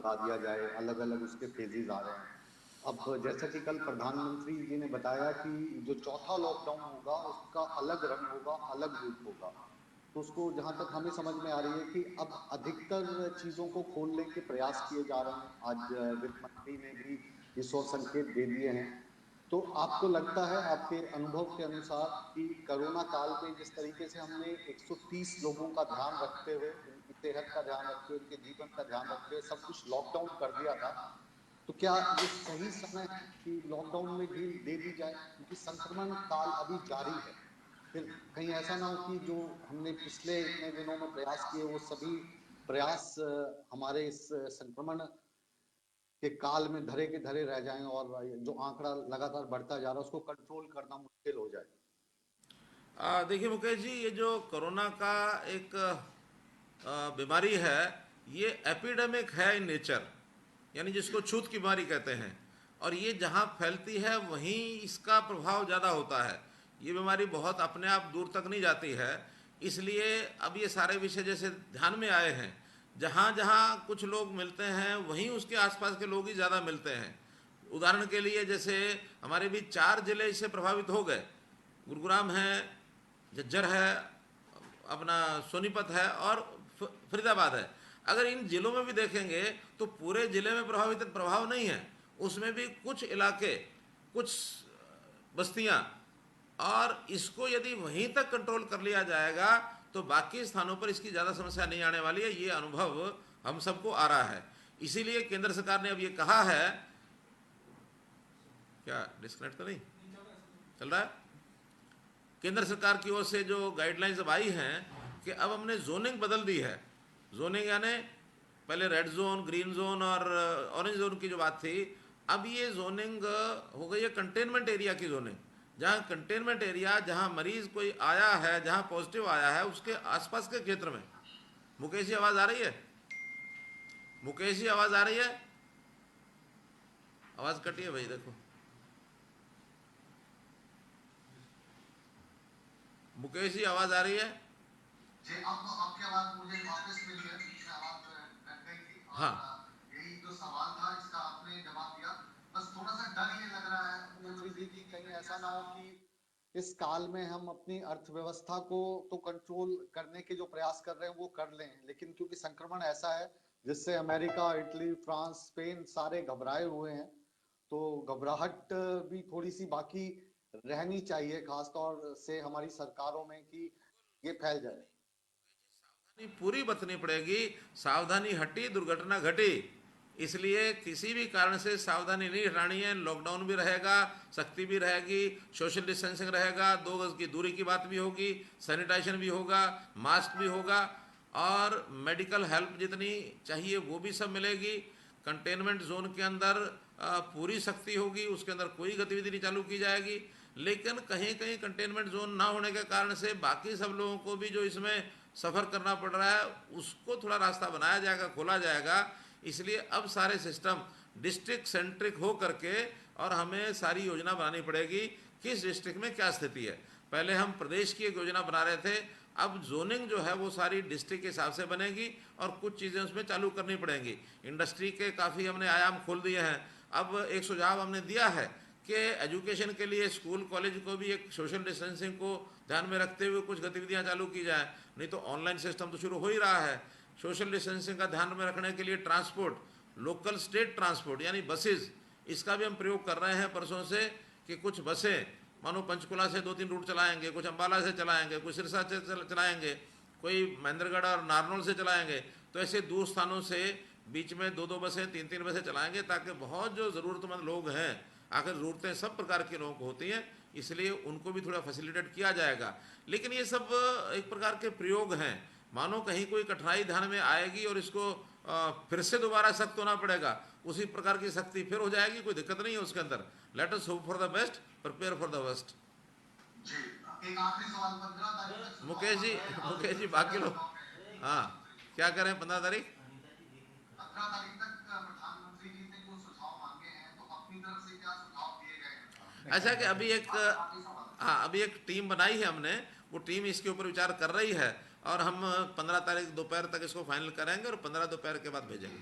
लगा दिया जाए, अलग अलग उसके फेजेज आ रहे हैं। अब जैसा कि कल प्रधानमंत्री जी ने बताया कि जो चौथा लॉकडाउन होगा उसका अलग रंग होगा, अलग रूप होगा। तो उसको जहां तक हमें समझ में आ रही है कि अब अधिकतर चीजों को खोलने के प्रयास किए जा रहे हैं। आज वित्त मंत्री ने भी इस ओर संकेत दे दिए हैं। तो आपको लगता है, आपके अनुभव के अनुसार, कि कोरोना काल में जिस तरीके से हमने 130 लोगों का ध्यान रखते हुए, उनकी सेहत का ध्यान रखते हुए, उनके जीवन का ध्यान रखते हुए सब कुछ लॉकडाउन कर दिया था, तो क्या ये सही समय है कि लॉकडाउन में ढील दे दी जाए, क्योंकि संक्रमण काल अभी जारी है? फिर कहीं ऐसा ना हो कि जो हमने पिछले इतने दिनों में प्रयास किए वो सभी प्रयास हमारे इस संक्रमण के काल में धरे के धरे रह जाएं और जो आंकड़ा लगातार बढ़ता जा रहा है उसको कंट्रोल करना मुश्किल हो जाए। देखिए मुकेश जी, ये जो कोरोना का एक बीमारी है, ये एपिडेमिक है इन नेचर, यानी जिसको छूत की बीमारी कहते हैं। और ये जहाँ फैलती है वहीं इसका प्रभाव ज़्यादा होता है। ये बीमारी बहुत अपने आप दूर तक नहीं जाती है। इसलिए अब ये सारे विषय जैसे ध्यान में आए हैं, जहाँ जहाँ कुछ लोग मिलते हैं वहीं उसके आसपास के लोग ही ज़्यादा मिलते हैं। उदाहरण के लिए जैसे हमारे भी 4 जिले इससे प्रभावित हो गए। गुरुग्राम है, झज्जर है, अपना सोनीपत है और फरीदाबाद है। अगर इन जिलों में भी देखेंगे तो पूरे जिले में प्रभावित प्रभाव नहीं है। उसमें भी कुछ इलाके, कुछ बस्तियां, और इसको यदि वहीं तक कंट्रोल कर लिया जाएगा तो बाकी स्थानों पर इसकी ज़्यादा समस्या नहीं आने वाली है। ये अनुभव हम सबको आ रहा है। इसीलिए केंद्र सरकार ने अब ये कहा है, क्या डिस्कनेक्ट तो नहीं चल रहा है? केंद्र सरकार की ओर से जो गाइडलाइंस अब आई हैं कि अब हमने जोनिंग बदल दी है। जोनिंग यानी पहले रेड जोन, ग्रीन जोन और ऑरेंज जोन की जो बात थी, अब ये जोनिंग हो गई है कंटेनमेंट एरिया की जोनिंग। जहाँ कंटेनमेंट एरिया, जहाँ मरीज कोई आया है, जहाँ पॉजिटिव आया है, उसके आसपास के क्षेत्र में। मुकेश जी आवाज़ आ रही है? मुकेश जी आवाज़ आ रही है? आवाज़ कटी है भाई, देखो। मुकेश जी आवाज़ आ रही है? जी, अब आपकी आवाज मुझे वापस मिली है, बीच में आवाज कट गई थी। और हाँ। यही जो सवाल था इसका आपने जवाब दिया। बस थोड़ा सा डर ये लग रहा है मुख्यमंत्री जी की कहीं ऐसा ना हो कि इस काल में हम अपनी अर्थव्यवस्था को तो कंट्रोल करने के जो प्रयास कर रहे हैं वो कर लें, लेकिन क्योंकि संक्रमण ऐसा है जिससे अमेरिका, इटली, फ्रांस, स्पेन सारे घबराए हुए हैं, तो घबराहट भी थोड़ी सी बाकी रहनी चाहिए, खासतौर से हमारी सरकारों में, कि ये फैल जाए। पूरी बरतनी पड़ेगी। सावधानी हटी दुर्घटना घटी। इसलिए किसी भी कारण से सावधानी नहीं हटानी है। लॉकडाउन भी रहेगा, सख्ती भी रहेगी, सोशल डिस्टेंसिंग रहेगा, 2 गज की दूरी की बात भी होगी, सैनिटाइजेशन भी होगा, मास्क भी होगा, और मेडिकल हेल्प जितनी चाहिए वो भी सब मिलेगी। कंटेनमेंट जोन के अंदर पूरी सख्ती होगी, उसके अंदर कोई गतिविधि नहीं चालू की जाएगी। लेकिन कहीं कहीं कंटेनमेंट जोन ना होने के कारण से बाकी सब लोगों को भी जो इसमें सफ़र करना पड़ रहा है उसको थोड़ा रास्ता बनाया जाएगा, खोला जाएगा। इसलिए अब सारे सिस्टम डिस्ट्रिक्ट सेंट्रिक हो करके, और हमें सारी योजना बनानी पड़ेगी किस डिस्ट्रिक्ट में क्या स्थिति है। पहले हम प्रदेश की एक योजना बना रहे थे, अब जोनिंग जो है वो सारी डिस्ट्रिक्ट के हिसाब से बनेगी और कुछ चीज़ें उसमें चालू करनी पड़ेंगी। इंडस्ट्री के काफ़ी हमने आयाम खोल दिए हैं। अब एक सुझाव हमने दिया है कि एजुकेशन के लिए स्कूल कॉलेज को भी एक सोशल डिस्टेंसिंग को ध्यान में रखते हुए कुछ गतिविधियां चालू की जाए। नहीं तो ऑनलाइन सिस्टम तो शुरू हो ही रहा है। सोशल डिस्टेंसिंग का ध्यान में रखने के लिए ट्रांसपोर्ट, लोकल स्टेट ट्रांसपोर्ट यानी बसेज, इसका भी हम प्रयोग कर रहे हैं परसों से, कि कुछ बसें मानो पंचकुला से 2-3 रूट चलाएंगे, कुछ अम्बाला से चलाएंगे, कुछ सिरसा से चलाएंगे, कोई महेंद्रगढ़ और नारनौल से चलाएंगे। तो ऐसे दूर स्थानों से बीच में 2-2 बसें, 3-3 बसें चलाएंगे, ताकि बहुत जो ज़रूरतमंद लोग हैं, आखिर ज़रूरतें सब प्रकार के लोगों को होती हैं, इसलिए उनको भी थोड़ा फैसिलिटेट किया जाएगा। लेकिन ये सब एक प्रकार के प्रयोग हैं। मानो कहीं कोई कठिनाई ध्यान में आएगी और इसको फिर से दोबारा सख्त होना पड़ेगा, उसी प्रकार की सख्ती फिर हो जाएगी, कोई दिक्कत नहीं है उसके अंदर। Let us hope for the best, prepare for the worst. जी, एक आखिरी सवाल। 15 तारीख तक चुनाव मुकेश आ जी, गए और मुकेश जी क्या बाकी लोग, चुनाव में हाँ, प्रधानमंत्री क्या करें 15 तारीख? 15 तारीख तक प्रधानमंत्री जी ने जो सुझाव मांगे हैं, तो अपनी तरफ से क्या सुझाव दिए गए हैं? ऐसा कि अभी एक, आपका आखिरी सवाल। हाँ, अभी एक टीम बनाई है हमने, वो टीम इसके ऊपर विचार कर रही है, और हम 15 तारीख दोपहर तक इसको फाइनल करेंगे और 15 दोपहर के बाद भेजेंगे।